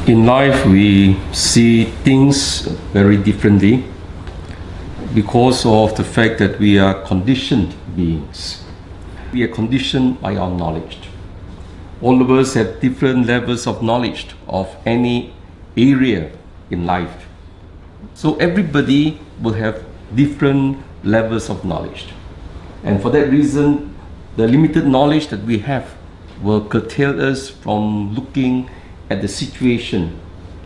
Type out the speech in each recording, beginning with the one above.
In life, we see things very differently because of the fact that we are conditioned beings. We are conditioned by our knowledge. All of us have different levels of knowledge of any area in life. So everybody will have different levels of knowledge. And for that reason, the limited knowledge that we have will curtail us from looking at the situation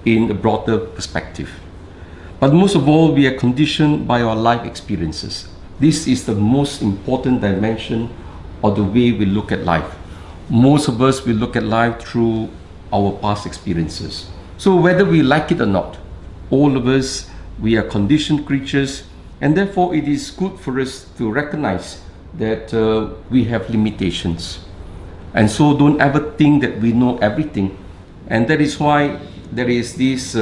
in a broader perspective. But most of all, we are conditioned by our life experiences. This is the most important dimension of the way we look at life. Most of us will look at life through our past experiences. So whether we like it or not, all of us, we are conditioned creatures, and therefore it is good for us to recognize that we have limitations. And so don't ever think that we know everything. And that is why there is this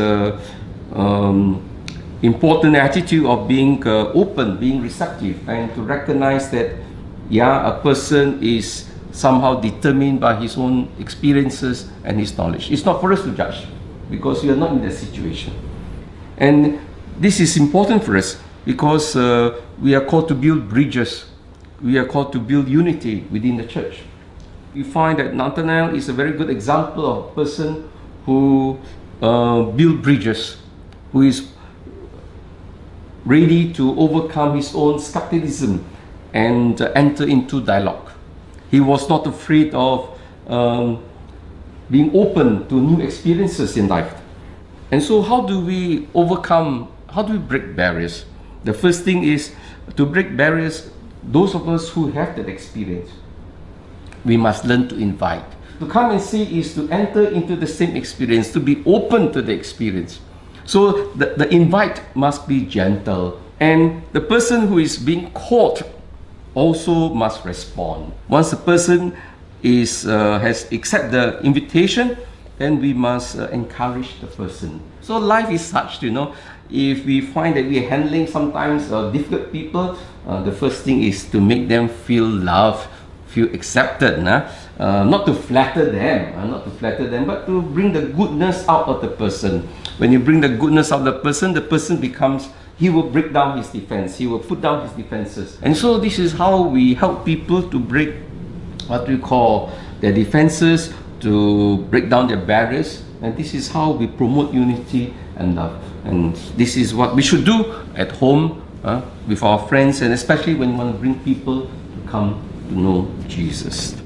important attitude of being open, being receptive, and to recognize that, a person is somehow determined by his own experiences and his knowledge. It's not for us to judge, because we are not in that situation. And this is important for us because we are called to build bridges. We are called to build unity within the church. We find that Nathanael is a very good example of a person who builds bridges, who is ready to overcome his own skepticism and enter into dialogue. He was not afraid of being open to new experiences in life. And so how do we break barriers? The first thing is to break barriers. Those of us who have that experience, we must learn to invite. To come and see is to enter into the same experience, to be open to the experience. So the invite must be gentle, and the person who is being called also must respond. Once the person has accepted the invitation, then we must encourage the person. So life is such, if we find that we are handling sometimes difficult people, the first thing is to make them feel loved, feel accepted, not to flatter them, but to bring the goodness out of the person. When you bring the goodness out of the person he will break down his defense, he will put down his defenses. And so this is how we help people to break what we call their defenses, to break down their barriers, and this is how we promote unity and love. And this is what we should do at home, with our friends, and especially when we want to bring people to come to know Jesus.